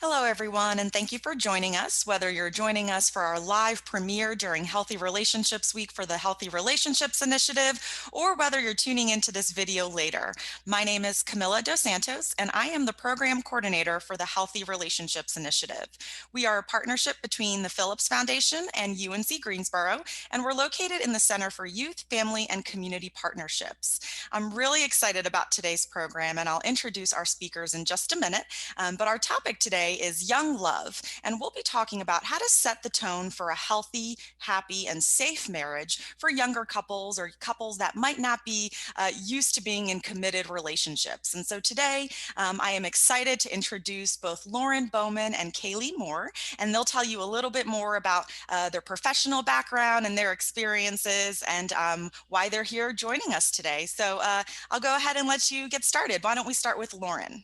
Hello, everyone, and thank you for joining us. Whether you're joining us for our live premiere during Healthy Relationships Week for the Healthy Relationships Initiative, or whether you're tuning into this video later. My name is Camilla Dos Santos, and I am the Program Coordinator for the Healthy Relationships Initiative. We are a partnership between the Phillips Foundation and UNC Greensboro, and we're located in the Center for Youth, Family, and Community Partnerships. I'm really excited about today's program, and I'll introduce our speakers in just a minute. But our topic today is young love, and we'll be talking about how to set the tone for a healthy, happy, and safe marriage for younger couples or couples that might not be used to being in committed relationships. And so today, I am excited to introduce both Lauren Bowman and Kalie Moore, and they'll tell you a little bit more about their professional background and their experiences and why they're here joining us today. So I'll go ahead and let you get started. Why don't we start with Lauren?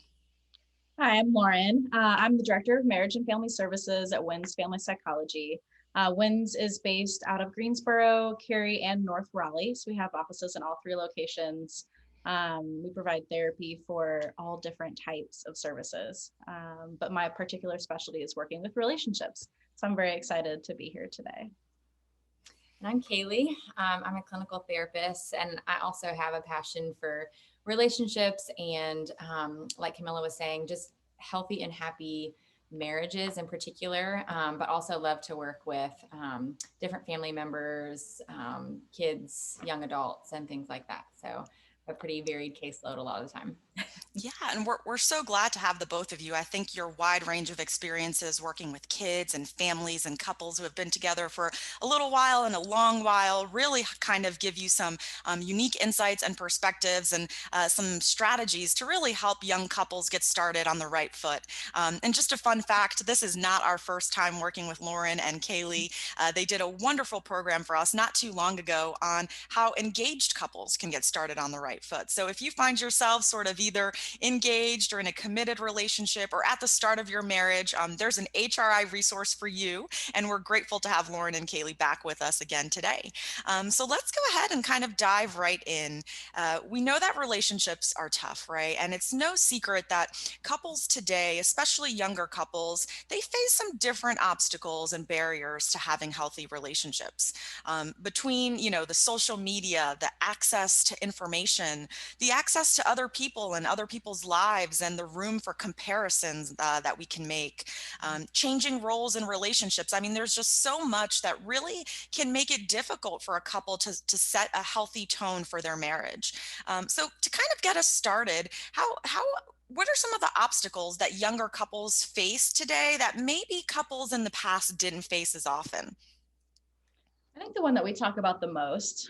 Hi, I'm Lauren. I'm the Director of Marriage and Family Services at Wynns Family Psychology. Wynns is based out of Greensboro, Cary, and North Raleigh. So we have offices in all three locations. We provide therapy for all different types of services. But my particular specialty is working with relationships. So I'm very excited to be here today. And I'm Kalie. I'm a clinical therapist, and I also have a passion for relationships and, like Camilla was saying, just healthy and happy marriages in particular, but also love to work with different family members, kids, young adults, and things like that. So a pretty varied caseload a lot of the time. Yeah, and we're so glad to have the both of you. I think your wide range of experiences working with kids and families and couples who have been together for a little while and a long while really kind of give you some unique insights and perspectives and some strategies to really help young couples get started on the right foot. And just a fun fact, this is not our first time working with Lauren and Kalie. They did a wonderful program for us not too long ago on how engaged couples can get started on the right foot. So if you find yourself sort of either engaged or in a committed relationship or at the start of your marriage, there's an HRI resource for you. And we're grateful to have Lauren and Kalie back with us again today. So let's go ahead and kind of dive right in. We know that relationships are tough, right? And it's no secret that couples today, especially younger couples, they face some different obstacles and barriers to having healthy relationships. Between, the social media, the access to information, the access to other people and other people's lives, and the room for comparisons that we can make, changing roles in relationships. I mean, there's just so much that really can make it difficult for a couple to set a healthy tone for their marriage. So to kind of get us started, what are some of the obstacles that younger couples face today that maybe couples in the past didn't face as often? I think the one that we talk about the most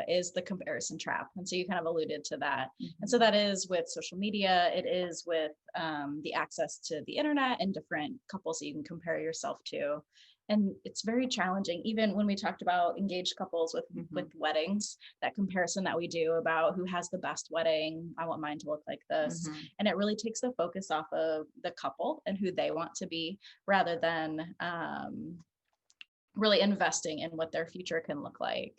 is the comparison trap. And so you kind of alluded to that. And so that is with social media, it is with the access to the internet and different couples that you can compare yourself to. And it's very challenging, even when we talked about engaged couples with weddings, that comparison that we do about who has the best wedding. I want mine to look like this. And it really takes the focus off of the couple and who they want to be rather than really investing in what their future can look like.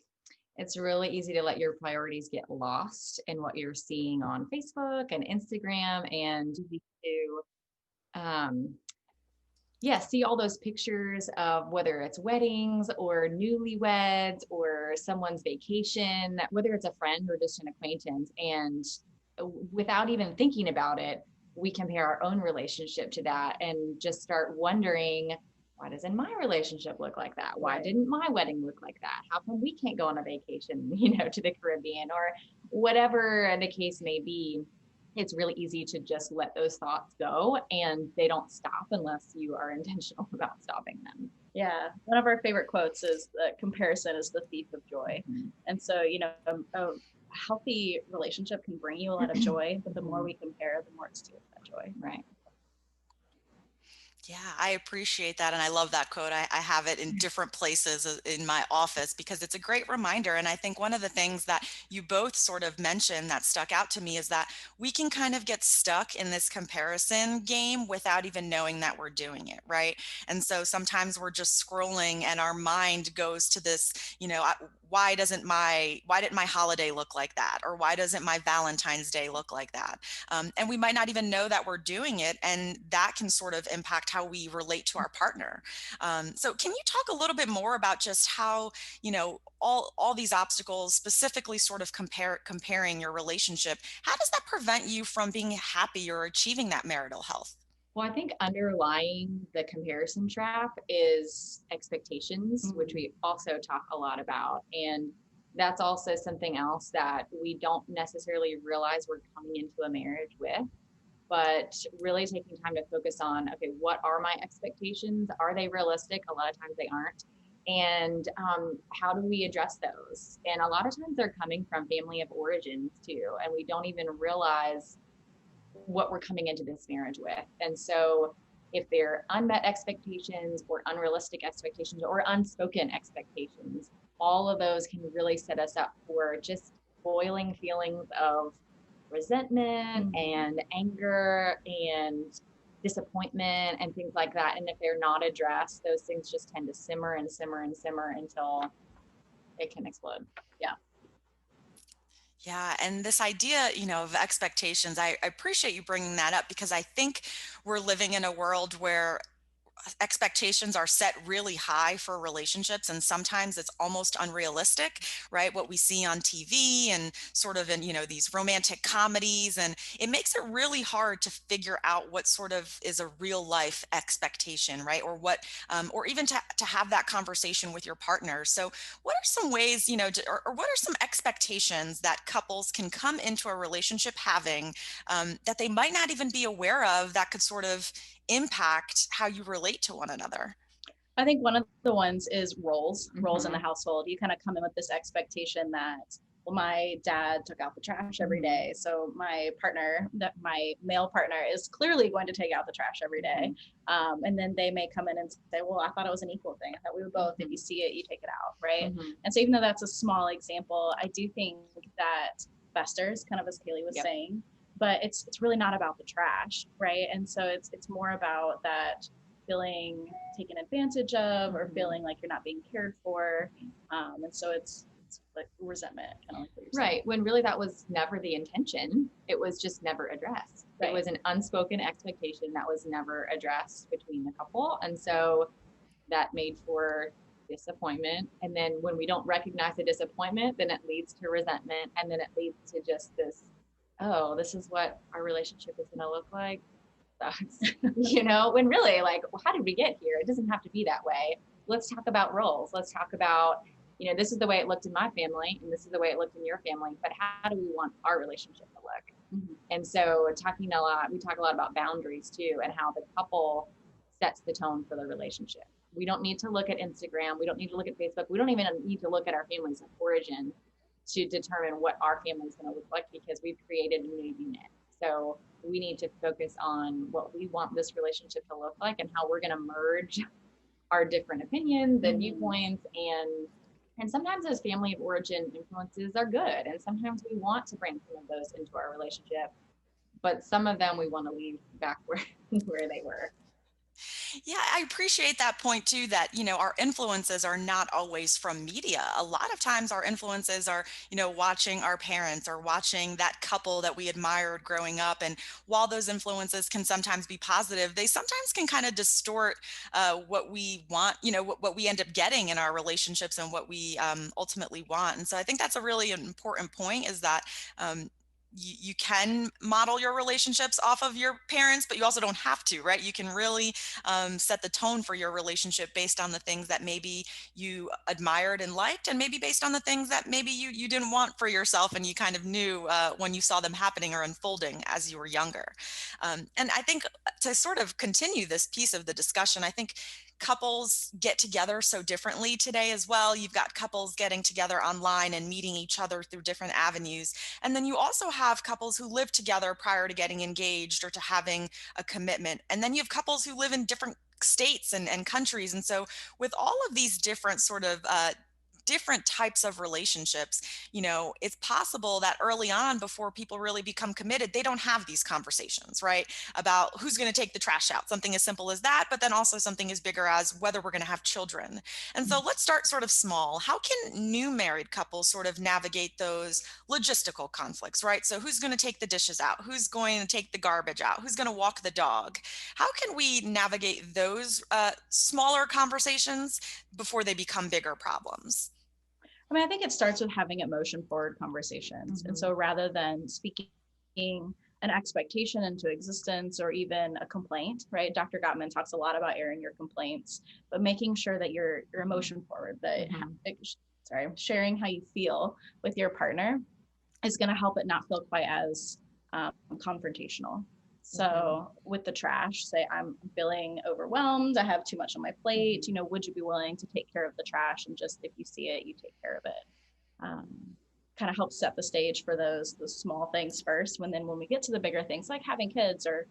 It's really easy to let your priorities get lost in what you're seeing on Facebook and Instagram, and to see all those pictures of whether it's weddings or newlyweds or someone's vacation, whether it's a friend or just an acquaintance. And without even thinking about it, we compare our own relationship to that and just start wondering, why doesn't my relationship look like that? Why didn't my wedding look like that? How come we can't go on a vacation, to the Caribbean or whatever the case may be? It's really easy to just let those thoughts go, and they don't stop unless you are intentional about stopping them. Yeah. One of our favorite quotes is that comparison is the thief of joy. And so, a healthy relationship can bring you a lot of joy, but the more we compare, the more it steals that joy. Right. Yeah, I appreciate that. And I love that quote. I have it in different places in my office because it's a great reminder. And I think one of the things that you both sort of mentioned that stuck out to me is that we can kind of get stuck in this comparison game without even knowing that we're doing it, right? And so sometimes we're just scrolling and our mind goes to this, why didn't my holiday look like that? Or why doesn't my Valentine's Day look like that? And we might not even know that we're doing it. And that can sort of impact how we relate to our partner. So can you talk a little bit more about just how, all these obstacles, specifically sort of comparing your relationship, how does that prevent you from being happy or achieving that marital health? Well, I think underlying the comparison trap is expectations, which we also talk a lot about. And that's also something else that we don't necessarily realize we're coming into a marriage with, but really taking time to focus on, okay, what are my expectations? Are they realistic? A lot of times they aren't. And how do we address those? And a lot of times they're coming from family of origins too. And we don't even realize what we're coming into this marriage with. And so if they're unmet expectations or unrealistic expectations or unspoken expectations, all of those can really set us up for just boiling feelings of resentment and anger and disappointment and things like that. And if they're not addressed, those things just tend to simmer and simmer and simmer until it can explode. Yeah. Yeah, and this idea, of expectations, I appreciate you bringing that up because I think we're living in a world where expectations are set really high for relationships, and sometimes it's almost unrealistic, right? What we see on TV and sort of in, these romantic comedies, and it makes it really hard to figure out what sort of is a real life expectation, right? Or what, or even to have that conversation with your partner. So what are some ways, or what are some expectations that couples can come into a relationship having, that they might not even be aware of, that could sort of impact how you relate to one another? I think one of the ones is roles in the household. You kind of come in with this expectation that, well, my dad took out the trash every day. So my male partner is clearly going to take out the trash every day. And then they may come in and say, well, I thought it was an equal thing. I thought we would both, if you see it, you take it out. Right. And so even though that's a small example, I do think that festers, kind of as Kalie was saying, but it's really not about the trash. Right. And so it's more about that feeling taken advantage of or feeling like you're not being cared for. And so it's like resentment, kind of like what you're saying. Right. When really that was never the intention. It was just never addressed. Right. It was an unspoken expectation that was never addressed between the couple. And so that made for disappointment. And then when we don't recognize the disappointment, then it leads to resentment. And then it leads to just this, oh, this is what our relationship is going to look like. When really, like, well, how did we get here? It doesn't have to be that way. Let's talk about roles. Let's talk about, this is the way it looked in my family and this is the way it looked in your family, but how do we want our relationship to look? And so we talk a lot about boundaries too, and how the couple sets the tone for the relationship. We don't need to look at Instagram. We don't need to look at Facebook. We don't even need to look at our families of origin to determine what our family is going to look like, because we've created a new unit. So we need to focus on what we want this relationship to look like and how we're going to merge our different opinions and viewpoints. And sometimes those family of origin influences are good. And sometimes we want to bring some of those into our relationship, but some of them we want to leave back where they were. Yeah, I appreciate that point too, that, our influences are not always from media. A lot of times our influences are, watching our parents or watching that couple that we admired growing up. And while those influences can sometimes be positive, they sometimes can kind of distort what we want, what we end up getting in our relationships and what we ultimately want. And so I think that's a really important point, is that you can model your relationships off of your parents, but you also don't have to, right? You can really set the tone for your relationship based on the things that maybe you admired and liked, and maybe based on the things that maybe you didn't want for yourself, and you kind of knew when you saw them happening or unfolding as you were younger. And I think to sort of continue this piece of the discussion, I think couples get together so differently today as well. You've got couples getting together online and meeting each other through different avenues. And then you also have couples who live together prior to getting engaged or to having a commitment. And then you have couples who live in different states and countries. And so with all of these different sort of different types of relationships, it's possible that early on, before people really become committed, they don't have these conversations, right? About who's going to take the trash out, something as simple as that, but then also something as bigger as whether we're going to have children. And so let's start sort of small. How can new married couples sort of navigate those logistical conflicts, right? So who's going to take the dishes out? Who's going to take the garbage out? Who's going to walk the dog? How can we navigate those smaller conversations before they become bigger problems? I mean, I think it starts with having emotion forward conversations. And so rather than speaking an expectation into existence or even a complaint, right? Dr. Gottman talks a lot about airing your complaints, but making sure that you're emotion forward, that sharing how you feel with your partner is going to help it not feel quite as confrontational. So with the trash, say I'm feeling overwhelmed, I have too much on my plate, would you be willing to take care of the trash, and just if you see it, you take care of it. Kind of helps set the stage for those small things first. When we get to the bigger things like having kids or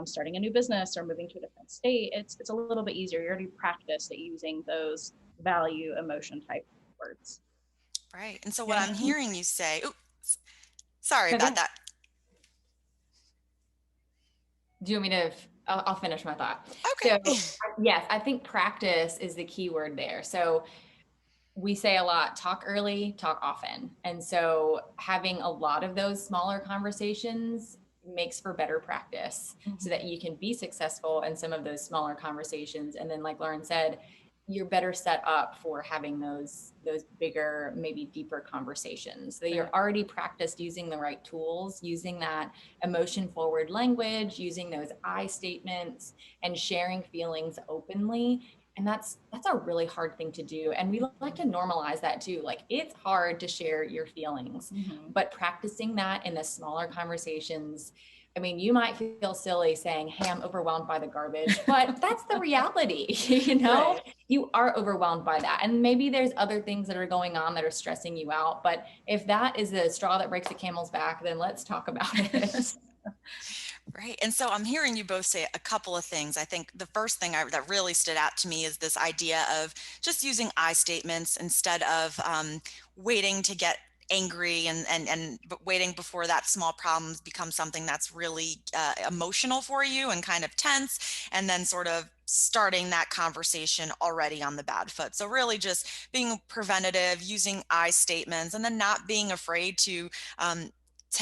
starting a new business or moving to a different state, it's a little bit easier. You already practiced at using those value emotion type words. Right. And so what I'm hearing you say, sorry about that. Do you want me to, I'll finish my thought. Okay. So yes, I think practice is the key word there. So we say a lot, talk early, talk often. And so having a lot of those smaller conversations makes for better practice so that you can be successful in some of those smaller conversations. And then like Lauren said, you're better set up for having those bigger, maybe deeper conversations. So you're already practiced using the right tools, using that emotion forward language, using those I statements and sharing feelings openly. And that's a really hard thing to do. And we like to normalize that too. Like it's hard to share your feelings, but practicing that in the smaller conversations, I mean, you might feel silly saying, hey, I'm overwhelmed by the garbage, but that's the reality, You are overwhelmed by that. And maybe there's other things that are going on that are stressing you out. But if that is the straw that breaks the camel's back, then let's talk about it. Right. And so I'm hearing you both say a couple of things. I think the first thing that really stood out to me is this idea of just using I statements instead of waiting to get angry and waiting before that small problems become something that's really emotional for you and kind of tense, and then sort of starting that conversation already on the bad foot. So really just being preventative, using I statements, and then not being afraid to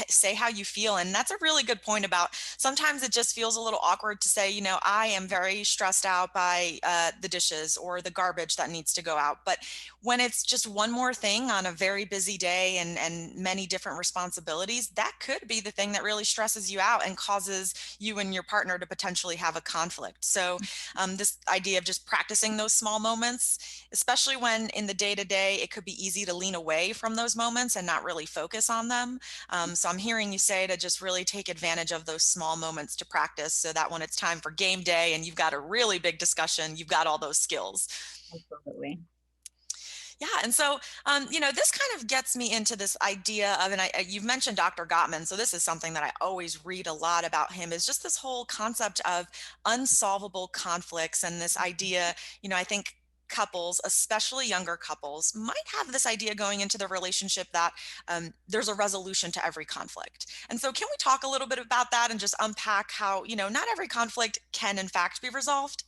say how you feel. And that's a really good point about sometimes it just feels a little awkward to say, I am very stressed out by the dishes or the garbage that needs to go out. But when it's just one more thing on a very busy day and many different responsibilities, that could be the thing that really stresses you out and causes you and your partner to potentially have a conflict. So this idea of just practicing those small moments, especially when in the day-to-day, it could be easy to lean away from those moments and not really focus on them. So I'm hearing you say to just really take advantage of those small moments to practice so that when it's time for game day and you've got a really big discussion, you've got all those skills. Absolutely. Yeah. And so, this kind of gets me into this idea of, and you've mentioned Dr. Gottman. So this is something that I always read a lot about him, is just this whole concept of unsolvable conflicts. And this idea, I think couples, especially younger couples, might have this idea going into the relationship that there's a resolution to every conflict. And so can we talk a little bit about that and just unpack how, not every conflict can in fact be resolved?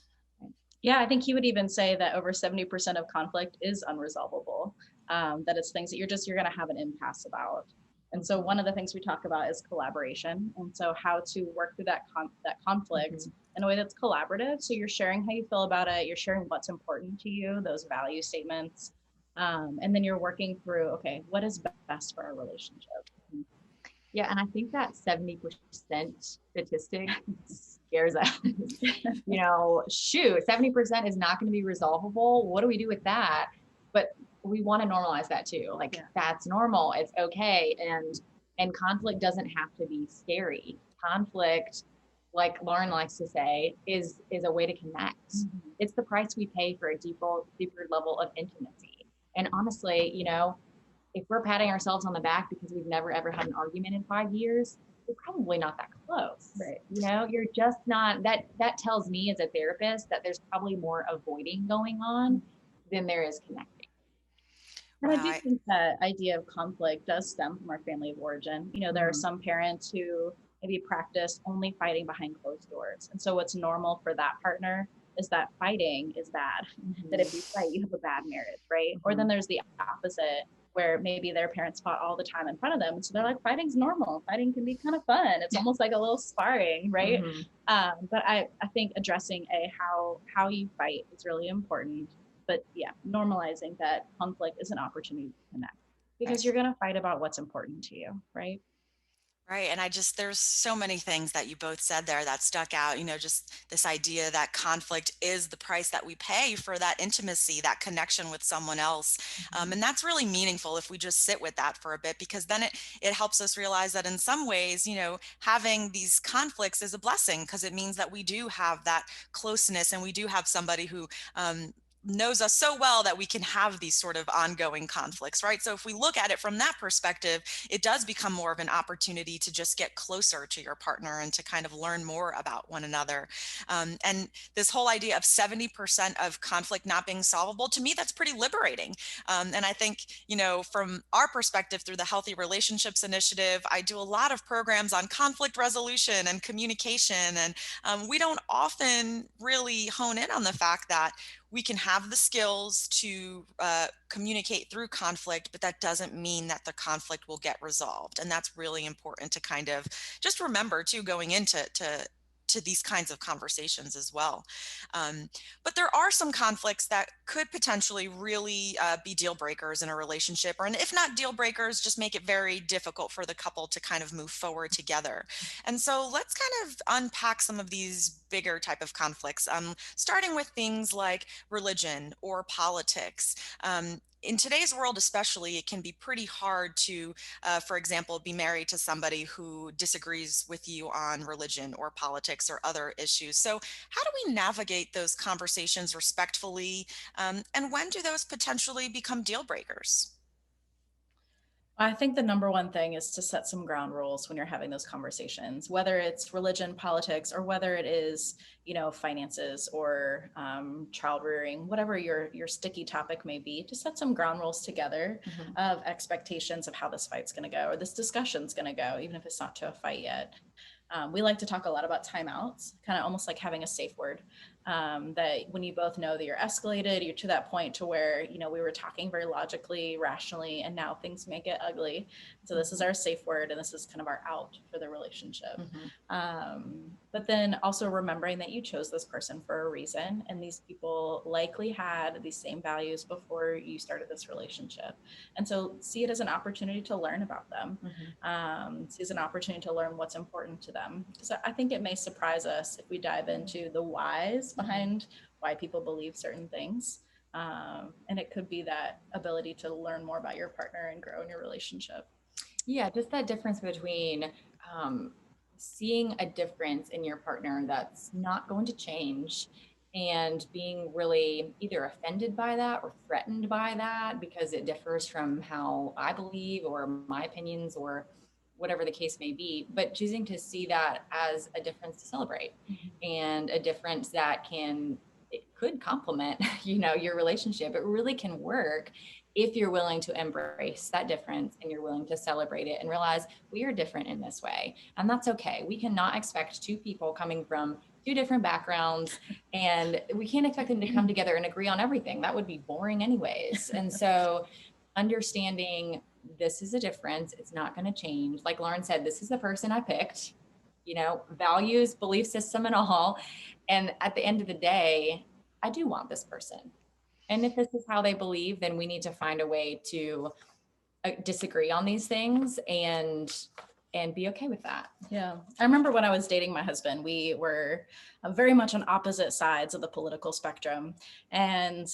Yeah, I think he would even say that over 70% of conflict is unresolvable, that it's things that you're going to have an impasse about. And so one of the things we talk about is collaboration. And so how to work through that conflict in a way that's collaborative. So you're sharing how you feel about it. You're sharing what's important to you, those value statements. And then you're working through, okay, what is best for our relationship? Yeah. And I think that 70% statistic scares us. 70% is not going to be resolvable. What do we do with that? But we want to normalize that too. That's normal. It's okay. And conflict doesn't have to be scary. Conflict, like Lauren likes to say, is a way to connect. It's the price we pay for a deeper level of intimacy. And honestly, if we're patting ourselves on the back because we've never ever had an argument in 5 years, we're probably not that close. Right. You're just not, that tells me as a therapist that there's probably more avoiding going on than there is connecting. And I do Wow. think that idea of conflict does stem from our family of origin. You know, there are some parents who maybe practice only fighting behind closed doors. And so what's normal for that partner is that fighting is bad, that if you fight, you have a bad marriage, right? Or then there's the opposite where maybe their parents fought all the time in front of them. And so they're like, fighting's normal. Fighting can be kind of fun. It's almost like a little sparring, right? But I think addressing how you fight is really important. But yeah, normalizing that conflict is an opportunity to connect because you're going to fight about what's important to you, right? Right. And there's so many things that you both said there that stuck out, just this idea that conflict is the price that we pay for that intimacy, that connection with someone else. And that's really meaningful if we just sit with that for a bit, because then it helps us realize that in some ways, having these conflicts is a blessing, because it means that we do have that closeness and we do have somebody who, knows us so well that we can have these sort of ongoing conflicts, right? So if we look at it from that perspective, it does become more of an opportunity to just get closer to your partner and to kind of learn more about one another. And this whole idea of 70% of conflict not being solvable, to me, that's pretty liberating. And I think, from our perspective through the Healthy Relationships Initiative, I do a lot of programs on conflict resolution and communication. And we don't often really hone in on the fact that we can have the skills to communicate through conflict, but that doesn't mean that the conflict will get resolved. And that's really important to kind of just remember too, going into these kinds of conversations as well. But there are some conflicts that could potentially really be deal breakers in a relationship, or if not deal breakers, just make it very difficult for the couple to kind of move forward together. And so let's kind of unpack some of these bigger type of conflicts, starting with things like religion or politics. In today's world, especially, it can be pretty hard to, for example, be married to somebody who disagrees with you on religion or politics or other issues. So, how do we navigate those conversations respectfully? And when do those potentially become deal breakers? I think the number one thing is to set some ground rules when you're having those conversations, whether it's religion, politics, or whether it is, finances or child rearing, whatever your sticky topic may be. To set some ground rules together of expectations of how this fight's going to go or this discussion's going to go, even if it's not to a fight yet. We like to talk a lot about timeouts, kind of almost like having a safe word. That when you both know that you're escalated, you're to that point to where, we were talking very logically, rationally, and now things may get ugly. So this is our safe word, and this is kind of our out for the relationship. But then also remembering that you chose this person for a reason, and these people likely had these same values before you started this relationship. And so see it as an opportunity to learn about them. See it as an opportunity to learn what's important to them. Because I think it may surprise us if we dive into the whys behind why people believe certain things. And it could be that ability to learn more about your partner and grow in your relationship. Yeah, just that difference between seeing a difference in your partner that's not going to change and being really either offended by that or threatened by that because it differs from how I believe or my opinions or whatever the case may be, but choosing to see that as a difference to celebrate and a difference that it could complement, your relationship. It really can work if you're willing to embrace that difference and you're willing to celebrate it and realize we are different in this way. And that's okay. We cannot expect two people coming from two different backgrounds and we can't expect them to come together and agree on everything. That would be boring anyways. And so understanding this is a difference, it's not going to change. Like Lauren said, this is the person I picked, values, belief system and all. And at the end of the day, I do want this person. And if this is how they believe, then we need to find a way to disagree on these things and be okay with that. Yeah. I remember when I was dating my husband, we were very much on opposite sides of the political spectrum. And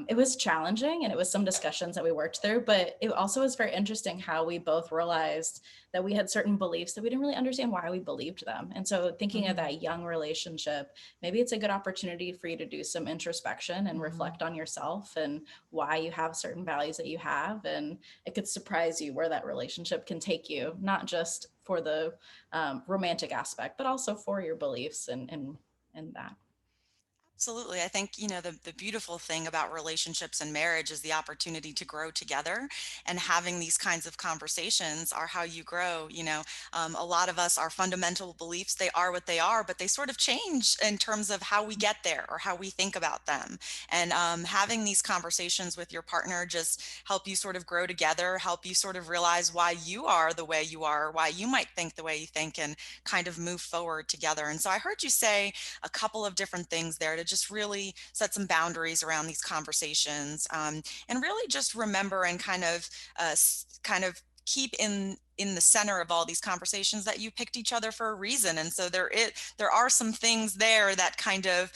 it was challenging and it was some discussions that we worked through, but it also was very interesting how we both realized that we had certain beliefs that we didn't really understand why we believed them. And so thinking of that young relationship, maybe it's a good opportunity for you to do some introspection and reflect on yourself and why you have certain values that you have. And it could surprise you where that relationship can take you, not just for the romantic aspect, but also for your beliefs and that. Absolutely. I think, the beautiful thing about relationships and marriage is the opportunity to grow together, and having these kinds of conversations are how you grow. A lot of us, our fundamental beliefs, they are what they are, but they sort of change in terms of how we get there or how we think about them. And having these conversations with your partner just help you sort of grow together, help you sort of realize why you are the way you are, why you might think the way you think, and kind of move forward together. And so I heard you say a couple of different things there to just really set some boundaries around these conversations, and really just remember and kind of keep in the center of all these conversations that you picked each other for a reason. And so there are some things there that kind of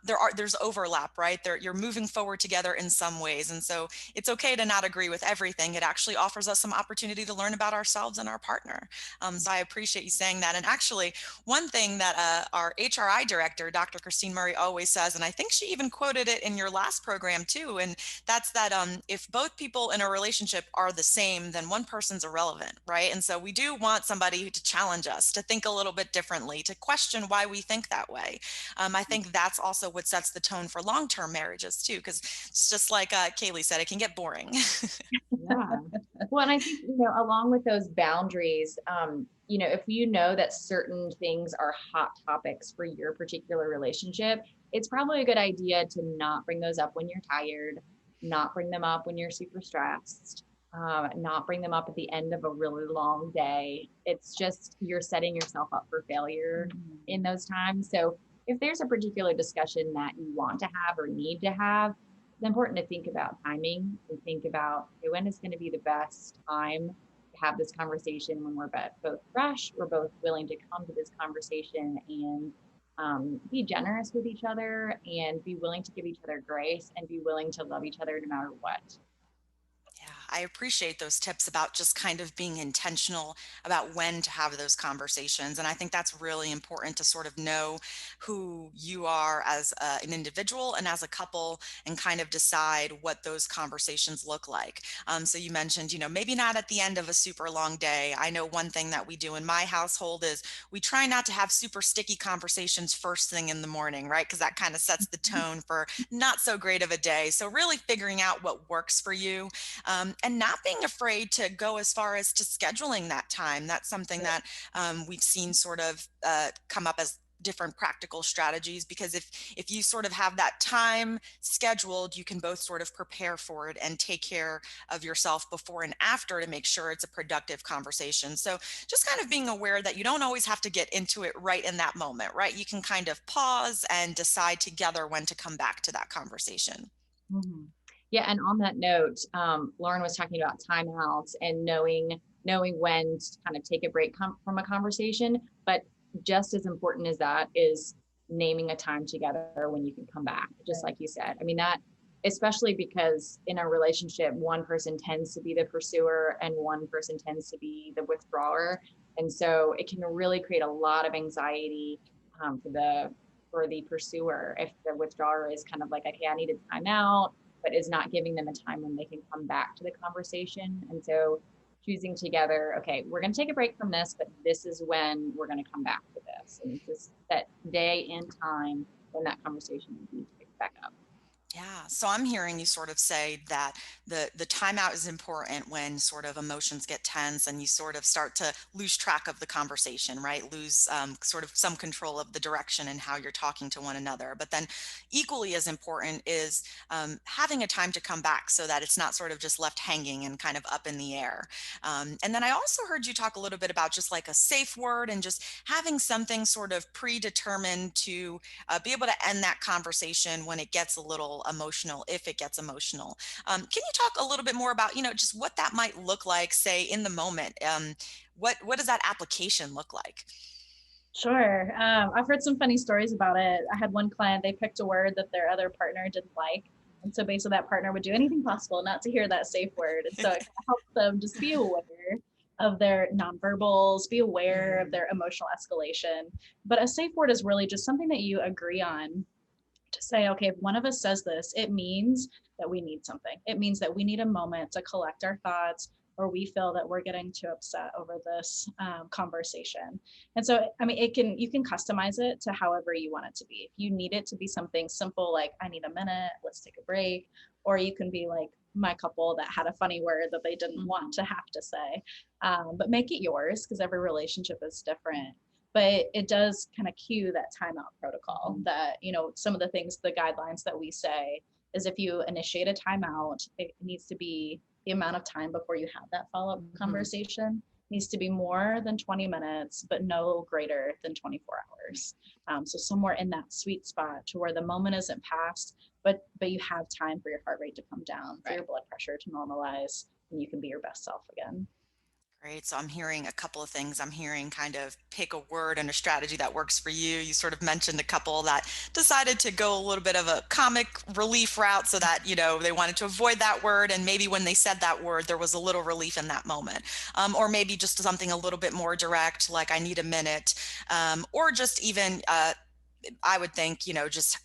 there's overlap, right there. You're moving forward together in some ways, and so it's okay to not agree with everything. It actually offers us some opportunity to learn about ourselves and our partner. So I appreciate you saying that. And actually, one thing that our HRI director, Dr. Christine Murray, always says, and I think she even quoted it in your last program too, and that's that if both people in a relationship are the same, then one person's irrelevant, right? And so we do want somebody to challenge us, to think a little bit differently, to question why we think that way. I think that's also what sets the tone for long-term marriages too, because it's just like Kalie said, it can get boring. Yeah. Well, and I think, along with those boundaries, if you know that certain things are hot topics for your particular relationship, it's probably a good idea to not bring those up when you're tired, not bring them up when you're super stressed, not bring them up at the end of a really long day. It's just you're setting yourself up for failure in those times. So if there's a particular discussion that you want to have or need to have, it's important to think about timing and think about, okay, when is going to be the best time to have this conversation, when we're both fresh, we're both willing to come to this conversation and be generous with each other and be willing to give each other grace and be willing to love each other no matter what. Yeah, I appreciate those tips about just kind of being intentional about when to have those conversations. And I think that's really important to sort of know who you are as an individual and as a couple, and kind of decide what those conversations look like. So you mentioned, maybe not at the end of a super long day. I know one thing that we do in my household is we try not to have super sticky conversations first thing in the morning, right? Because that kind of sets the tone for not so great of a day. So really figuring out what works for you, and not being afraid to go as far as to scheduling that time. That's something that we've seen sort of come up as different practical strategies, because if you sort of have that time scheduled, you can both sort of prepare for it and take care of yourself before and after to make sure it's a productive conversation. So just kind of being aware that you don't always have to get into it right in that moment, right? You can kind of pause and decide together when to come back to that conversation. Mm-hmm. Yeah, and on that note, Lauren was talking about timeouts and knowing when to kind of take a break from a conversation. But just as important as that is naming a time together when you can come back, just like you said. I mean, that, especially because in a relationship, one person tends to be the pursuer and one person tends to be the withdrawer. And so it can really create a lot of anxiety for the pursuer if the withdrawer is kind of like, okay, I need a timeout, but is not giving them a time when they can come back to the conversation. And so choosing together, okay, we're going to take a break from this, but this is when we're going to come back to this. And just that day and time when that conversation needs to pick back up. Yeah. So I'm hearing you sort of say that the timeout is important when sort of emotions get tense and you sort of start to lose track of the conversation, right? Lose sort of some control of the direction and how you're talking to one another. But then equally as important is having a time to come back so that it's not sort of just left hanging and kind of up in the air. And then I also heard you talk a little bit about just like a safe word and just having something sort of predetermined to be able to end that conversation when it gets a little emotional, if it gets emotional. Can you talk a little bit more about, just what that might look like, say, in the moment? What does that application look like? Sure. I've heard some funny stories about it. I had one client, they picked a word that their other partner didn't like. And so basically that partner would do anything possible not to hear that safe word. And so it helps them just be aware of their nonverbals, be aware of their emotional escalation. But a safe word is really just something that you agree on, to say, okay, if one of us says this, it means that we need something. It means that we need a moment to collect our thoughts, or we feel that we're getting too upset over this conversation. And so, I mean, you can customize it to however you want it to be. If you need it to be something simple, like I need a minute, let's take a break, or you can be like my couple that had a funny word that they didn't want to have to say, but make it yours, because every relationship is different. But it does kind of cue that timeout protocol that, some of the things, the guidelines that we say is if you initiate a timeout, it needs to be the amount of time before you have that follow-up conversation needs to be more than 20 minutes, but no greater than 24 hours. So somewhere in that sweet spot to where the moment isn't passed, but you have time for your heart rate to come down, for your blood pressure to normalize, and you can be your best self again. Great. So I'm hearing a couple of things. I'm hearing kind of pick a word and a strategy that works for you. You sort of mentioned a couple that decided to go a little bit of a comic relief route so that, they wanted to avoid that word. And maybe when they said that word, there was a little relief in that moment. Or maybe just something a little bit more direct, like I need a minute. Or just even, I would think, just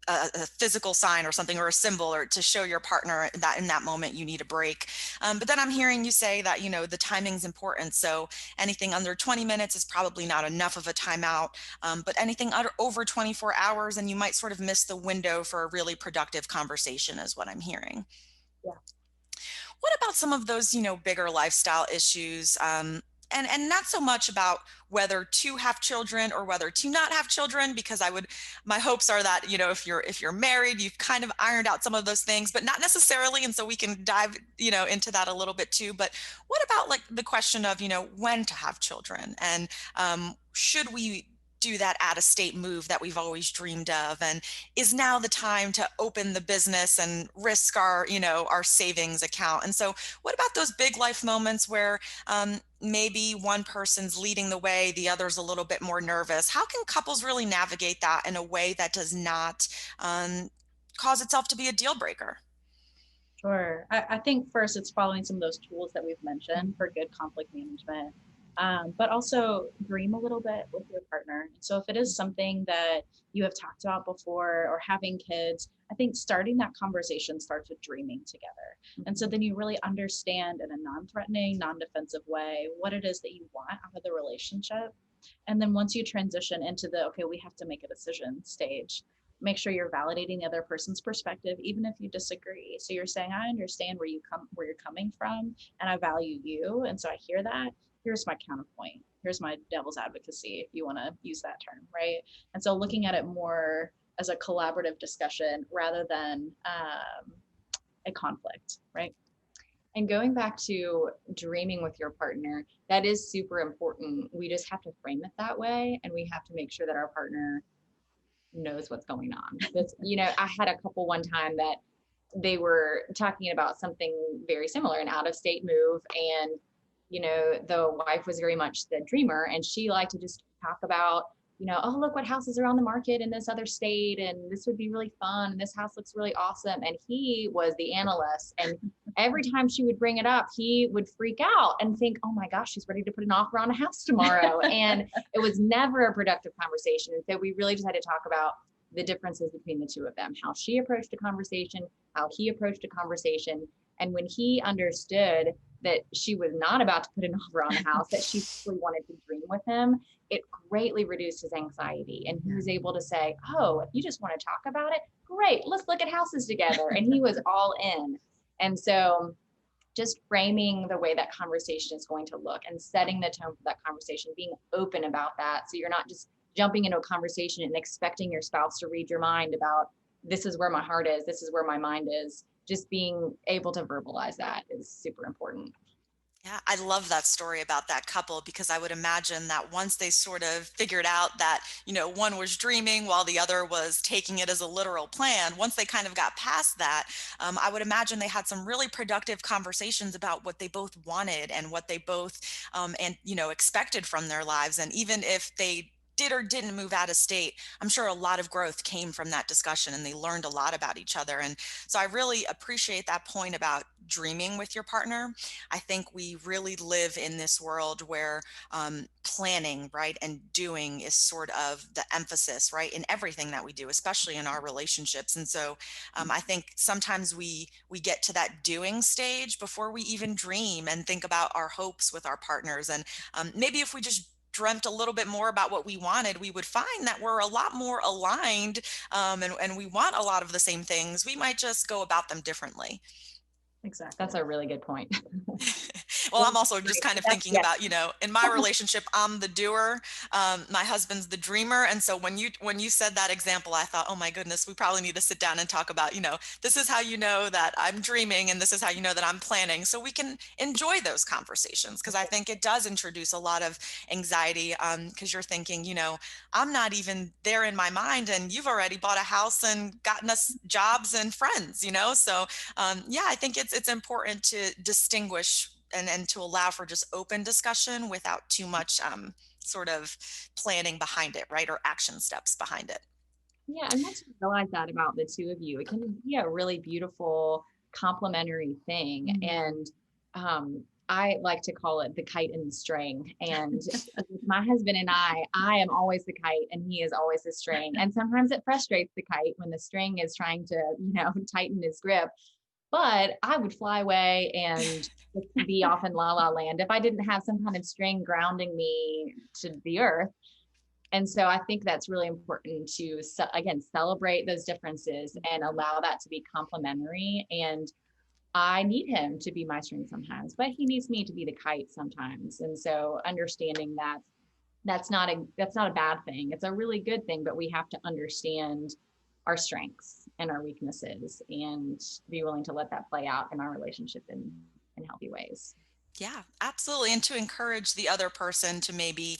a physical sign or something, or a symbol, or to show your partner that in that moment you need a break. But then I'm hearing you say that, the timing's important. So anything under 20 minutes is probably not enough of a timeout, but anything over 24 hours, and you might sort of miss the window for a really productive conversation is what I'm hearing. Yeah. What about some of those, bigger lifestyle issues? And not so much about whether to have children or whether to not have children, because my hopes are that, if you're married, you've kind of ironed out some of those things, but not necessarily. And so we can dive, into that a little bit too. But what about like the question of, when to have children, and should we do that out of state move that we've always dreamed of? And is now the time to open the business and risk our, our savings account? And so what about those big life moments where maybe one person's leading the way, the other's a little bit more nervous? How can couples really navigate that in a way that does not cause itself to be a deal breaker? Sure. I think first it's following some of those tools that we've mentioned for good conflict management, but also dream a little bit with your partner. So if it is something that you have talked about before, or having kids, I think starting that conversation starts with dreaming together. And so then you really understand in a non-threatening, non-defensive way what it is that you want out of the relationship. And then once you transition into the, okay, we have to make a decision stage, make sure you're validating the other person's perspective, even if you disagree. So you're saying, I understand where you're coming from, and I value you. And so I hear that. Here's my counterpoint. Here's my devil's advocacy, if you want to use that term, right? And so looking at it more as a collaborative discussion rather than a conflict, right? And going back to dreaming with your partner, that is super important. We just have to frame it that way, and we have to make sure that our partner knows what's going on. That's, I had a couple one time that they were talking about something very similar, an out of state move. And, the wife was very much the dreamer, and she liked to just talk about, oh, look what houses are on the market in this other state, and this would be really fun, and this house looks really awesome. And he was the analyst, and every time she would bring it up, he would freak out and think, oh my gosh, she's ready to put an offer on a house tomorrow. And it was never a productive conversation. And so we really just had to talk about the differences between the two of them, how she approached a conversation, how he approached a conversation. And when he understood that she was not about to put an offer on a house, that she simply wanted to dream with him, it greatly reduced his anxiety. And he was able to say, oh, if you just want to talk about it, great, let's look at houses together. And he was all in. And so just framing the way that conversation is going to look and setting the tone for that conversation, being open about that. So you're not just jumping into a conversation and expecting your spouse to read your mind about, this is where my heart is, this is where my mind is. Just being able to verbalize that is super important. Yeah, I love that story about that couple, because I would imagine that once they sort of figured out that, one was dreaming while the other was taking it as a literal plan, once they kind of got past that, I would imagine they had some really productive conversations about what they both wanted and what they both, expected from their lives. And even if they did or didn't move out of state, I'm sure a lot of growth came from that discussion and they learned a lot about each other. And so I really appreciate that point about dreaming with your partner. I think we really live in this world where planning, right, and doing is sort of the emphasis, right, in everything that we do, especially in our relationships. And so I think sometimes we get to that doing stage before we even dream and think about our hopes with our partners. And maybe if we just dreamt a little bit more about what we wanted, we would find that we're a lot more aligned, and we want a lot of the same things. We might just go about them differently. Exactly. That's a really good point. Well, I'm also just kind of thinking Yeah. about, in my relationship, I'm the doer, my husband's the dreamer. And so when you said that example, I thought, oh my goodness, we probably need to sit down and talk about, this is how you know that I'm dreaming and this is how you know that I'm planning. So we can enjoy those conversations, because I think it does introduce a lot of anxiety, because you're thinking, I'm not even there in my mind and you've already bought a house and gotten us jobs and friends, so yeah, I think it's important to distinguish and to allow for just open discussion without too much sort of planning behind it, right? Or action steps behind it. Yeah, and once you realize that about the two of you, it can be a really beautiful complementary thing. And I like to call it the kite and the string. And with my husband and I am always the kite and he is always the string. And sometimes it frustrates the kite when the string is trying to, tighten his grip. But I would fly away and be off in la la land if I didn't have some kind of string grounding me to the earth. And so I think that's really important to, again, celebrate those differences and allow that to be complementary. And I need him to be my string sometimes, but he needs me to be the kite sometimes. And so understanding that that's not a bad thing. It's a really good thing, but we have to understand our strengths and our weaknesses and be willing to let that play out in our relationship in healthy ways. Yeah, absolutely. And to encourage the other person to maybe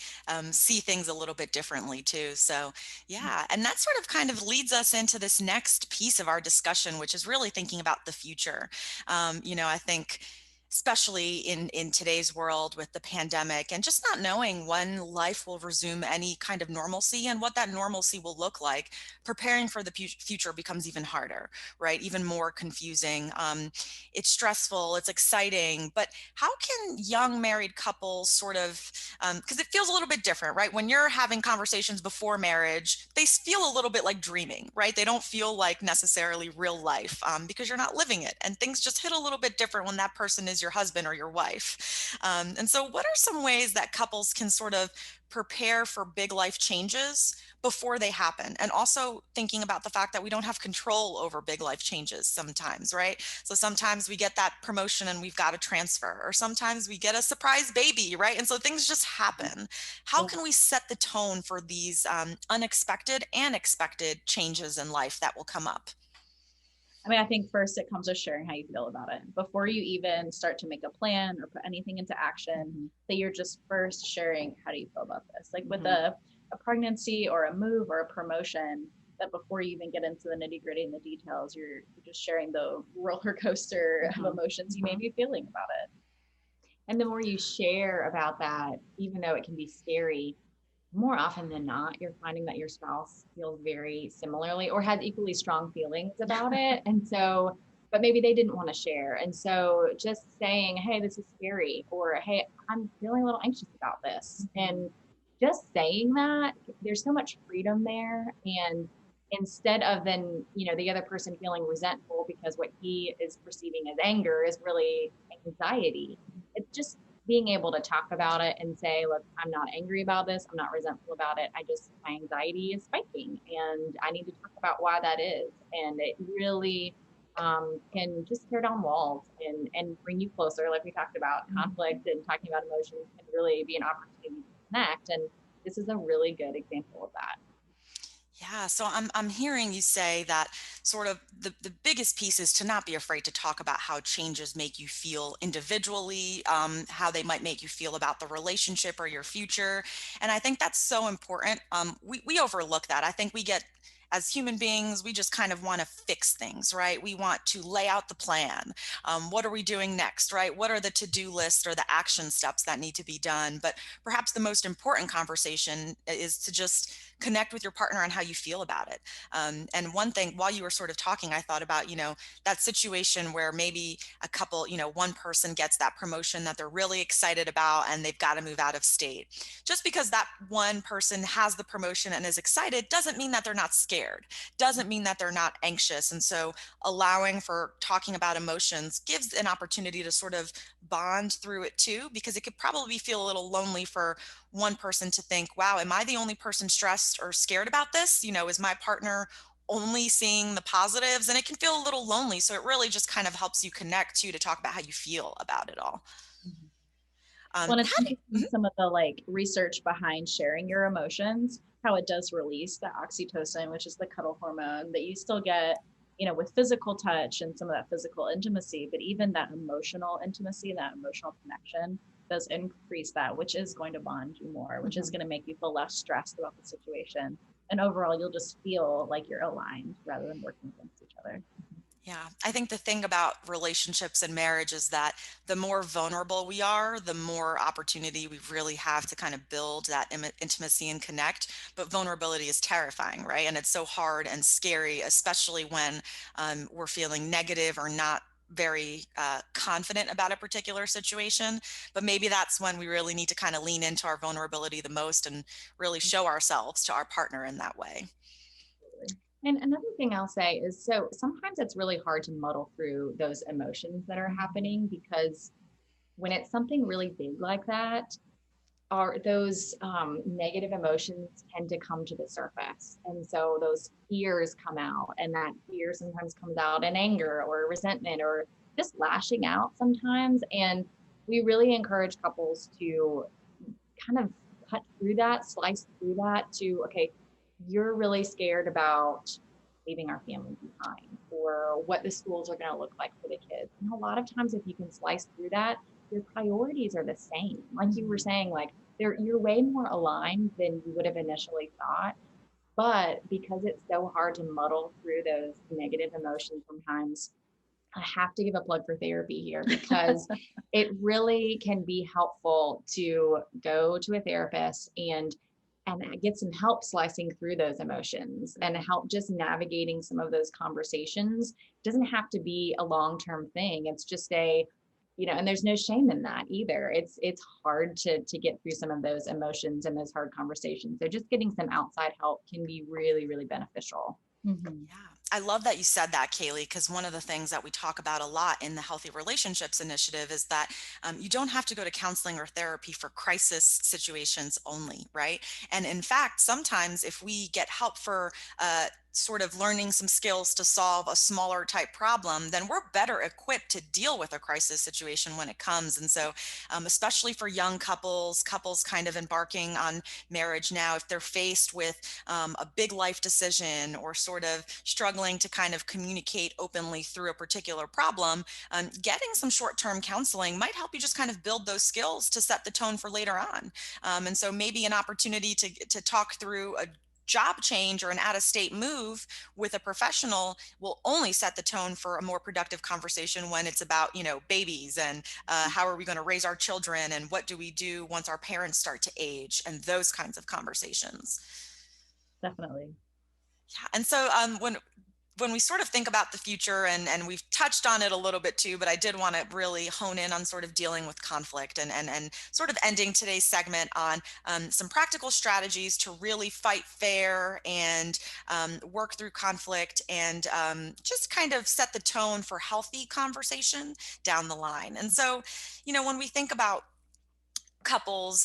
see things a little bit differently too. So, yeah. And that sort of kind of leads us into this next piece of our discussion, which is really thinking about the future. I think especially in today's world with the pandemic and just not knowing when life will resume any kind of normalcy and what that normalcy will look like, preparing for the future becomes even harder, right? Even more confusing. It's stressful, it's exciting, but how can young married couples sort of, because it feels a little bit different, right? When you're having conversations before marriage, they feel a little bit like dreaming, right? They don't feel like necessarily real life, because you're not living it. And things just hit a little bit different when that person is your husband or your wife. And so what are some ways that couples can sort of prepare for big life changes before they happen? And also thinking about the fact that we don't have control over big life changes sometimes, right? So sometimes we get that promotion and we've got to transfer, or sometimes we get a surprise baby, right? And so things just happen. How can we set the tone for these unexpected and expected changes in life that will come up? I mean, I think first it comes with sharing how you feel about it before you even start to make a plan or put anything into action, that you're just first sharing how do you feel about this? Like with a pregnancy or a move or a promotion, that before you even get into the nitty gritty and the details, you're just sharing the roller coaster of emotions you may be feeling about it. And the more you share about that, even though it can be scary, more often than not, you're finding that your spouse feels very similarly or has equally strong feelings about it. And so, but maybe they didn't want to share. And so just saying, hey, this is scary, or hey, I'm feeling a little anxious about this. And just saying that, there's so much freedom there. And instead of then, the other person feeling resentful because what he is perceiving as anger is really anxiety, it's just being able to talk about it and say, look, I'm not angry about this. I'm not resentful about it. My anxiety is spiking and I need to talk about why that is. And it really can just tear down walls and bring you closer. Like we talked about, conflict and talking about emotions can really be an opportunity to connect. And this is a really good example of that. Yeah, so I'm hearing you say that sort of the biggest piece is to not be afraid to talk about how changes make you feel individually, how they might make you feel about the relationship or your future. And I think that's so important. We overlook that. I think we get as human beings, we just kind of want to fix things, right? We want to lay out the plan. What are we doing next, right? What are the to-do lists or the action steps that need to be done? But perhaps the most important conversation is to just connect with your partner on how you feel about it. And one thing, while you were sort of talking, I thought about, that situation where maybe a couple, one person gets that promotion that they're really excited about and they've got to move out of state. Just because that one person has the promotion and is excited doesn't mean that they're not scared, doesn't mean that they're not anxious. And so allowing for talking about emotions gives an opportunity to sort of bond through it too, because it could probably feel a little lonely for one person to think, wow, am I the only person stressed or scared about this? Is my partner only seeing the positives? And it can feel a little lonely. So it really just kind of helps you connect too, to talk about how you feel about it all. Mhm. How Well, it's do interesting, some of the like research behind sharing your emotions, how it does release the oxytocin, which is the cuddle hormone that you still get, with physical touch and some of that physical intimacy, but even that emotional intimacy, that emotional connection does increase that, which is going to bond you more, which is going to make you feel less stressed about the situation. And overall, you'll just feel like you're aligned rather than working against each other. Yeah, I think the thing about relationships and marriage is that the more vulnerable we are, the more opportunity we really have to kind of build that intimacy and connect. But vulnerability is terrifying, right? And it's so hard and scary, especially when we're feeling negative or not very confident about a particular situation. But maybe that's when we really need to kind of lean into our vulnerability the most and really show ourselves to our partner in that way. And another thing I'll say is, so sometimes it's really hard to muddle through those emotions that are happening, because when it's something really big like that, are those negative emotions tend to come to the surface. And so those fears come out, and that fear sometimes comes out in anger or resentment or just lashing out sometimes. And we really encourage couples to kind of cut through that, slice through that to, okay, you're really scared about leaving our family behind, or what the schools are going to look like for the kids. And a lot of times, if you can slice through that, your priorities are the same. Like you were saying, like you're way more aligned than you would have initially thought. But because it's so hard to muddle through those negative emotions sometimes, I have to give a plug for therapy here, because it really can be helpful to go to a therapist and get some help slicing through those emotions and help just navigating some of those conversations. It doesn't have to be a long-term thing. It's just and there's no shame in that either. It's hard to get through some of those emotions and those hard conversations. So just getting some outside help can be really, really beneficial. Mm-hmm. Yeah, I love that you said that, Kalie, because one of the things that we talk about a lot in the Healthy Relationships Initiative is that you don't have to go to counseling or therapy for crisis situations only, right? And in fact, sometimes if we get help for sort of learning some skills to solve a smaller type problem, then we're better equipped to deal with a crisis situation when it comes. And so, especially for young couples kind of embarking on marriage now, if they're faced with a big life decision or sort of struggling to kind of communicate openly through a particular problem, getting some short-term counseling might help you just kind of build those skills to set the tone for later on. And so maybe an opportunity to talk through a job change or an out-of-state move with a professional will only set the tone for a more productive conversation when it's about, babies and how are we going to raise our children and what do we do once our parents start to age and those kinds of conversations. Definitely. Yeah. And so when we sort of think about the future, and we've touched on it a little bit too, but I did want to really hone in on sort of dealing with conflict and sort of ending today's segment on some practical strategies to really fight fair and work through conflict and just kind of set the tone for healthy conversation down the line. And so, when we think about couples,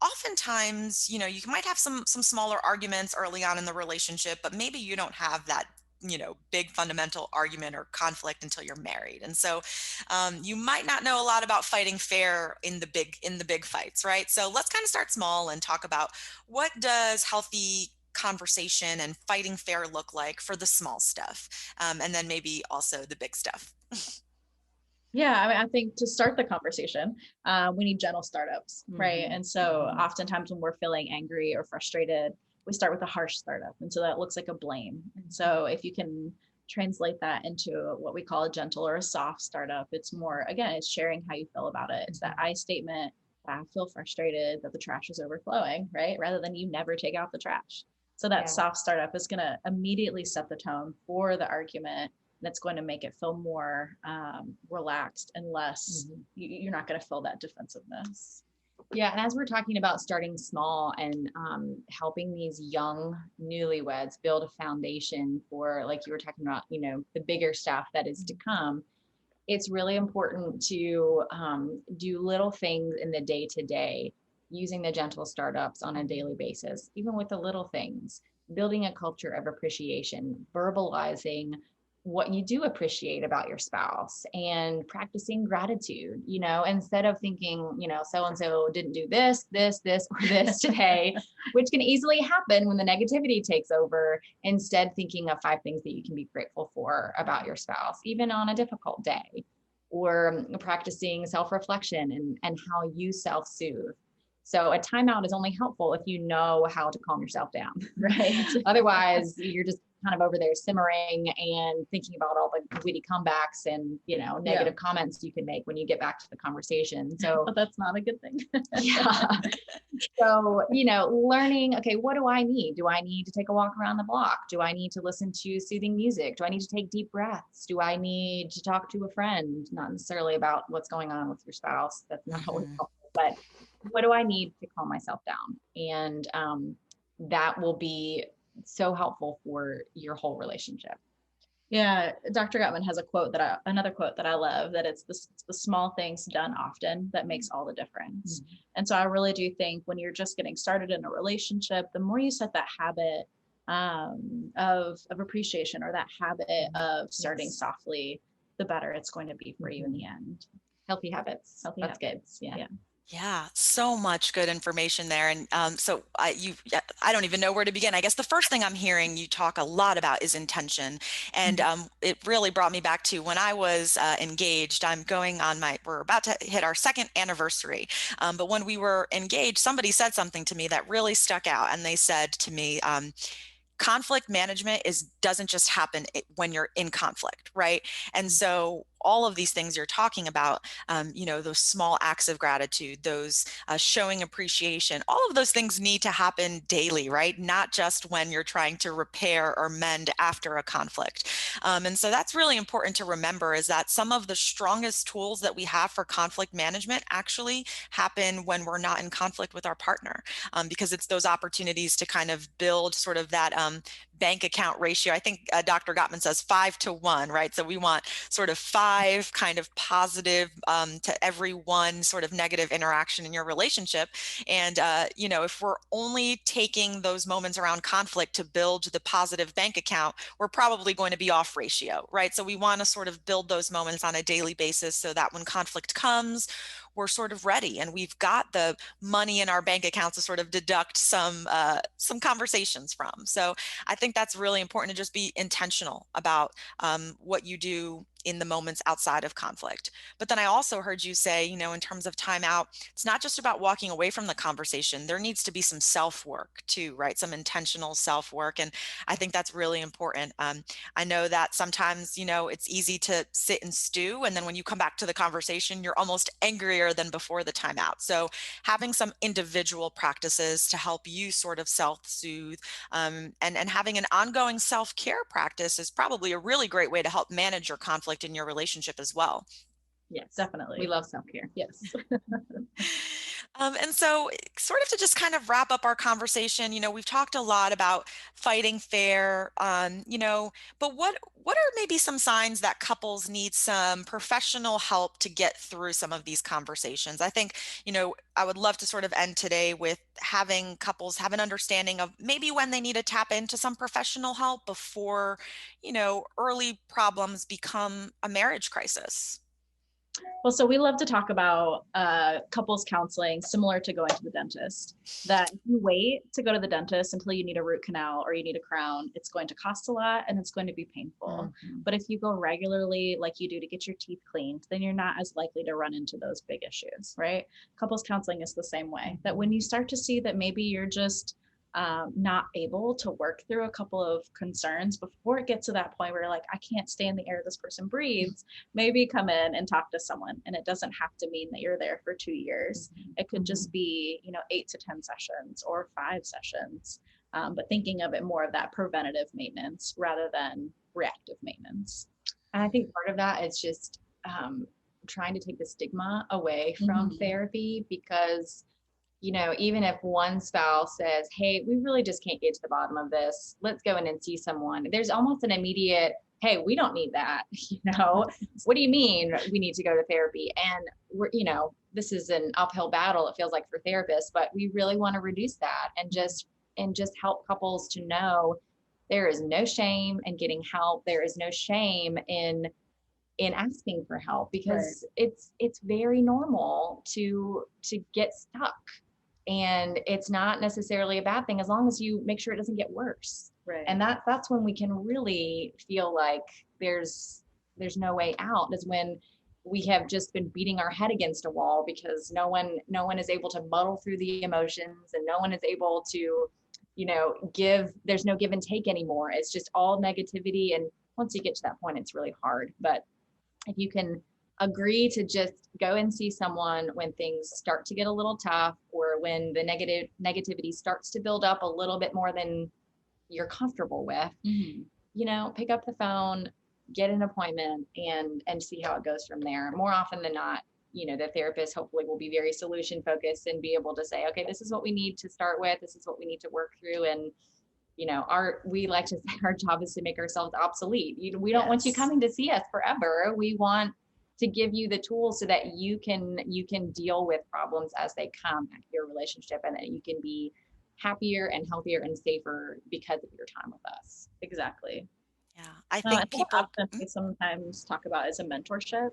oftentimes, you might have some smaller arguments early on in the relationship, but maybe you don't have that big fundamental argument or conflict until you're married. And so you might not know a lot about fighting fair in the big fights, right? So let's kind of start small and talk about, what does healthy conversation and fighting fair look like for the small stuff, and then maybe also the big stuff. Yeah, I mean, I think to start the conversation, we need gentle startups, right? And so oftentimes when we're feeling angry or frustrated, we start with a harsh startup. And so that looks like a blame. And so if you can translate that into what we call a gentle or a soft startup, it's more, again, it's sharing how you feel about it. It's that I statement, I feel frustrated that the trash is overflowing, right? Rather than you never take out the trash. So that soft startup is going to immediately set the tone for the argument. And it's going to make it feel more relaxed and less, you're not going to feel that defensiveness. Yeah. And as we're talking about starting small and helping these young newlyweds build a foundation for, like you were talking about, the bigger stuff that is to come, it's really important to do little things in the day to day, using the gentle startups on a daily basis, even with the little things, building a culture of appreciation, verbalizing what you do appreciate about your spouse, and practicing gratitude, instead of thinking, so-and-so didn't do this, or this today, which can easily happen when the negativity takes over. Instead, thinking of 5 things that you can be grateful for about your spouse, even on a difficult day, or practicing self-reflection and how you self-soothe. So a timeout is only helpful if you know how to calm yourself down, right? Otherwise, you're just kind of over there simmering and thinking about all the witty comebacks and, negative comments you can make when you get back to the conversation. So but that's not a good thing. Yeah. So, learning, okay, what do I need? Do I need to take a walk around the block? Do I need to listen to soothing music? Do I need to take deep breaths? Do I need to talk to a friend? Not necessarily about what's going on with your spouse. That's not always helpful, but what do I need to calm myself down? And that will be so helpful for your whole relationship. Yeah, Dr. Gottman has another quote that I love, that it's the small things done often that makes all the difference. And so I really do think when you're just getting started in a relationship, the more you set that habit of appreciation, or that habit of starting softly, the better it's going to be for you in the end. Healthy habits. That's good. Yeah. Yeah, so much good information there. And so I don't even know where to begin. I guess the first thing I'm hearing you talk a lot about is intention. And it really brought me back to when I was engaged. We're about to hit our 2nd anniversary. But when we were engaged, somebody said something to me that really stuck out. And they said to me, conflict management doesn't just happen when you're in conflict, right? And so all of these things you're talking about, those small acts of gratitude, those showing appreciation, all of those things need to happen daily, right? Not just when you're trying to repair or mend after a conflict. And so that's really important to remember, is that some of the strongest tools that we have for conflict management actually happen when we're not in conflict with our partner, because it's those opportunities to kind of build sort of that bank account ratio. I think Dr. Gottman says 5 to 1, right? So we want sort of 5 kind of positive to every 1 sort of negative interaction in your relationship. And, if we're only taking those moments around conflict to build the positive bank account, we're probably going to be off ratio, right? So we want to sort of build those moments on a daily basis so that when conflict comes, we're sort of ready and we've got the money in our bank accounts to sort of deduct some conversations from. So I think that's really important, to just be intentional about what you do in the moments outside of conflict. But then I also heard you say, in terms of timeout, it's not just about walking away from the conversation. There needs to be some self-work too, right? Some intentional self-work. And I think that's really important. I know that sometimes, it's easy to sit and stew. And then when you come back to the conversation, you're almost angrier than before the timeout. So having some individual practices to help you sort of self-soothe, and having an ongoing self-care practice is probably a really great way to help manage your conflict in your relationship as well. Yes, definitely. We love self-care. Yes. And so sort of to just kind of wrap up our conversation, we've talked a lot about fighting fair, but what are maybe some signs that couples need some professional help to get through some of these conversations? I think, I would love to sort of end today with having couples have an understanding of maybe when they need to tap into some professional help before, early problems become a marriage crisis. Well, so we love to talk about couples counseling, similar to going to the dentist, that if you wait to go to the dentist until you need a root canal or you need a crown, it's going to cost a lot and it's going to be painful. But if you go regularly, like you do to get your teeth cleaned, then you're not as likely to run into those big issues, right? Couples counseling is the same way, that when you start to see that maybe you're just not able to work through a couple of concerns before it gets to that point where you're like, I can't stand the air this person breathes, maybe come in and talk to someone. And it doesn't have to mean that you're there for 2 years. It could just be, 8 to 10 sessions or 5 sessions. But thinking of it more of that preventative maintenance rather than reactive maintenance. And I think part of that is just trying to take the stigma away from therapy, because even if one spouse says, hey, we really just can't get to the bottom of this, let's go in and see someone, there's almost an immediate, hey, we don't need that. What do you mean we need to go to therapy? And this is an uphill battle, it feels like, for therapists, but we really want to reduce that and just help couples to know there is no shame in getting help. There is no shame in asking for help, because it's very normal to get stuck. And it's not necessarily a bad thing as long as you make sure it doesn't get worse. Right. And that's when we can really feel like there's no way out, is when we have just been beating our head against a wall because no one is able to muddle through the emotions, and no one is able to, there's no give and take anymore. It's just all negativity. And once you get to that point, it's really hard. But if you can agree to just go and see someone when things start to get a little tough, or when the negativity starts to build up a little bit more than you're comfortable with, pick up the phone, get an appointment, and see how it goes from there. More often than not, the therapist hopefully will be very solution focused and be able to say, okay, this is what we need to start with. This is what we need to work through. And we like to say our job is to make ourselves obsolete. We don't want you coming to see us forever. We want to give you the tools so that you can deal with problems as they come at your relationship, and that you can be happier and healthier and safer because of your time with us. Exactly. Yeah, I think people we sometimes talk about is a mentorship.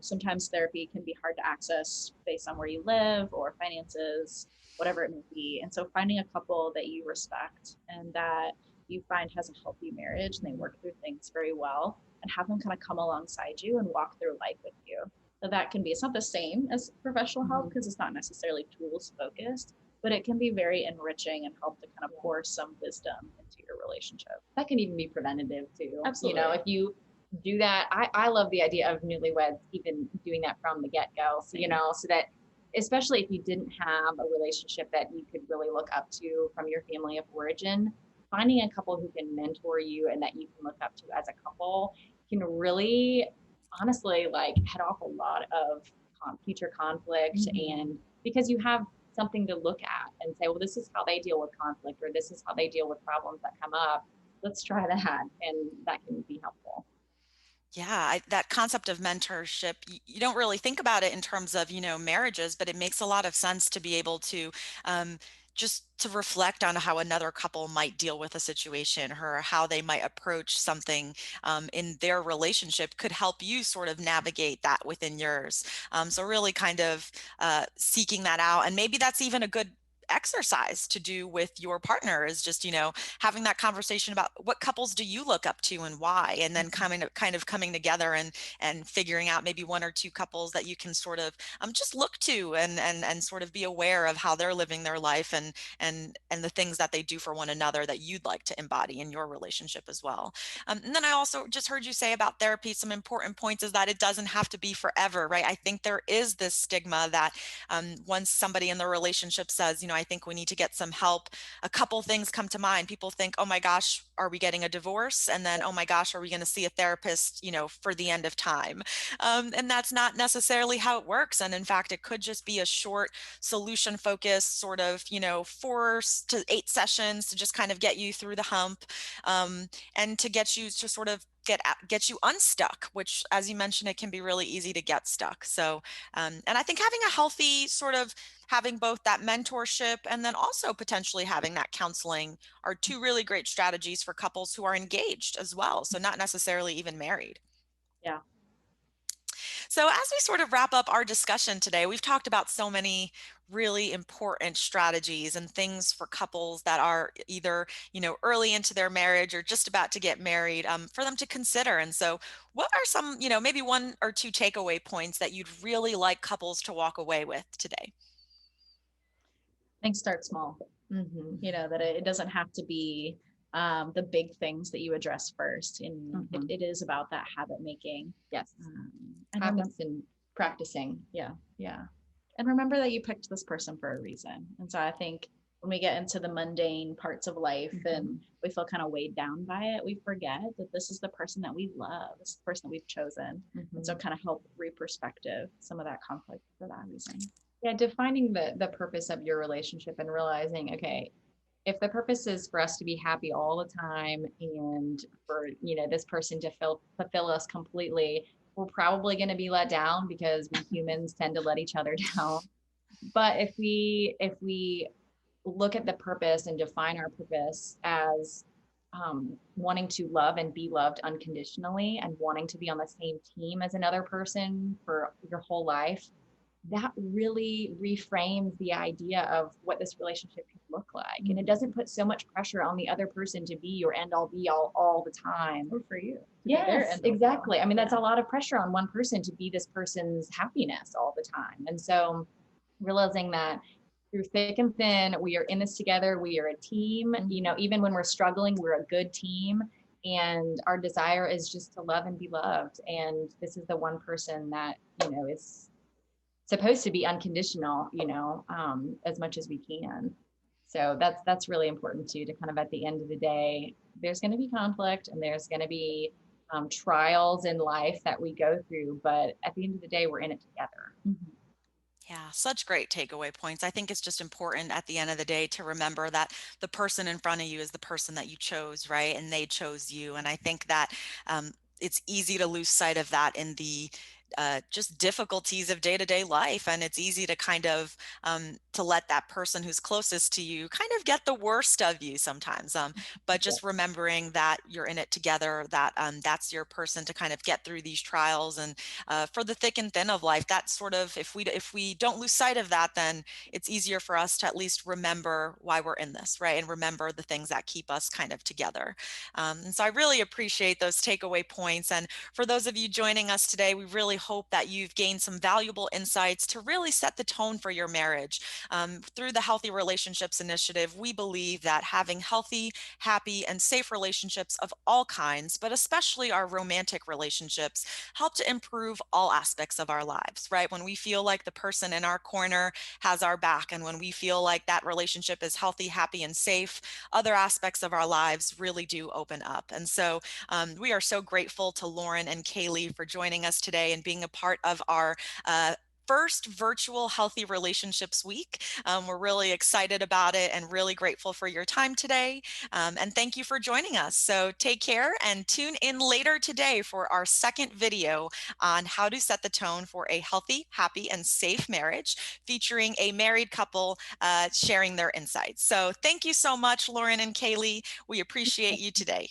Sometimes therapy can be hard to access based on where you live or finances, whatever it may be. And so finding a couple that you respect and that you find has a healthy marriage and they work through things very well, and have them kind of come alongside you and walk through life with you. So that can be, it's not the same as professional help because it's not necessarily tools focused, but it can be very enriching and help to kind of pour some wisdom into your relationship. That can even be preventative too. Absolutely. If you do that, I love the idea of newlyweds even doing that from the get-go. So that, especially if you didn't have a relationship that you could really look up to from your family of origin, finding a couple who can mentor you and that you can look up to as a couple can really honestly head off a lot of future conflict. And because you have something to look at and say, well, this is how they deal with conflict, or this is how they deal with problems that come up. Let's try that. And that can be helpful. Yeah, that concept of mentorship, you don't really think about it in terms of, marriages, but it makes a lot of sense to be able to just to reflect on how another couple might deal with a situation, or how they might approach something in their relationship could help you sort of navigate that within yours. So really kind of seeking that out. And maybe that's even a good exercise to do with your partner, is just having that conversation about what couples do you look up to and why, and then kind of coming together and figuring out maybe one or two couples that you can sort of just look to and sort of be aware of how they're living their life and the things that they do for one another that you'd like to embody in your relationship as well. And then I also just heard you say about therapy, some important points is that it doesn't have to be forever, right? I think there is this stigma that once somebody in the relationship says, I think we need to get some help, a couple things come to mind. People think, oh my gosh, are we getting a divorce? And then, oh my gosh, are we going to see a therapist, for the end of time? And that's not necessarily how it works. And in fact, it could just be a short solution focused sort of, 4 to 8 sessions to just kind of get you through the hump, and to get you to sort of get you unstuck, which, as you mentioned, it can be really easy to get stuck. So, and I think having a healthy sort of having both that mentorship and then also potentially having that counseling are 2 really great strategies for couples who are engaged as well. So not necessarily even married. Yeah. So as we sort of wrap up our discussion today, we've talked about so many really important strategies and things for couples that are either, early into their marriage or just about to get married, for them to consider. And so what are some, maybe 1 or 2 takeaway points that you'd really like couples to walk away with today? I think start small. You know, that it doesn't have to be the big things that you address first. And it is about that habit making. Yes. And Habits and practicing. Yeah. And remember that you picked this person for a reason. And so I think when we get into the mundane parts of life and we feel kind of weighed down by it, we forget that this is the person that we love. This is the person that we've chosen. And so kind of help re-perspective some of that conflict for that reason. Yeah, defining the purpose of your relationship and realizing, okay, if the purpose is for us to be happy all the time and for, you know, this person to fulfill us completely, we're probably going to be let down because we humans tend to let each other down. But if we look at the purpose and define our purpose as wanting to love and be loved unconditionally and wanting to be on the same team as another person for your whole life, that really reframes the idea of what this relationship can look like. And it doesn't put so much pressure on the other person to be your end all be all the time. Or for you. Yes, exactly. I mean, that's a lot of pressure on one person to be this person's happiness all the time. And so realizing that through thick and thin, we are in this together. We are a team. You know, even when we're struggling, we're a good team. And our desire is just to love and be loved. And this is the one person that, you know, is supposed to be unconditional, you know, as much as we can. So that's really important too, to kind of at the end of the day, there's going to be conflict and there's going to be trials in life that we go through, but at the end of the day, we're in it together. Yeah, such great takeaway points. I think it's just important at the end of the day to remember that the person in front of you is the person that you chose, right? And they chose you. And I think that it's easy to lose sight of that in the just difficulties of day-to-day life. And it's easy to kind of to let that person who's closest to you kind of get the worst of you sometimes. But just remembering that you're in it together, that that's your person to kind of get through these trials. And for the thick and thin of life, that sort of, if we don't lose sight of that, then it's easier for us to at least remember why we're in this, right? And remember the things that keep us kind of together. And so I really appreciate those takeaway points. And for those of you joining us today, we really hope that you've gained some valuable insights to really set the tone for your marriage. Through the Healthy Relationships Initiative, we believe that having healthy, happy, and safe relationships of all kinds, but especially our romantic relationships, help to improve all aspects of our lives, right? When we feel like the person in our corner has our back, and when we feel like that relationship is healthy, happy, and safe, other aspects of our lives really do open up. And so we are so grateful to Lauren and Kalie for joining us today and being a part of our first virtual Healthy Relationships Week. We're really excited about it and really grateful for your time today. And thank you for joining us. So take care and tune in later today for our second video on how to set the tone for a healthy, happy, and safe marriage, featuring a married couple sharing their insights. So thank you so much, Lauren and Kalie. We appreciate you today.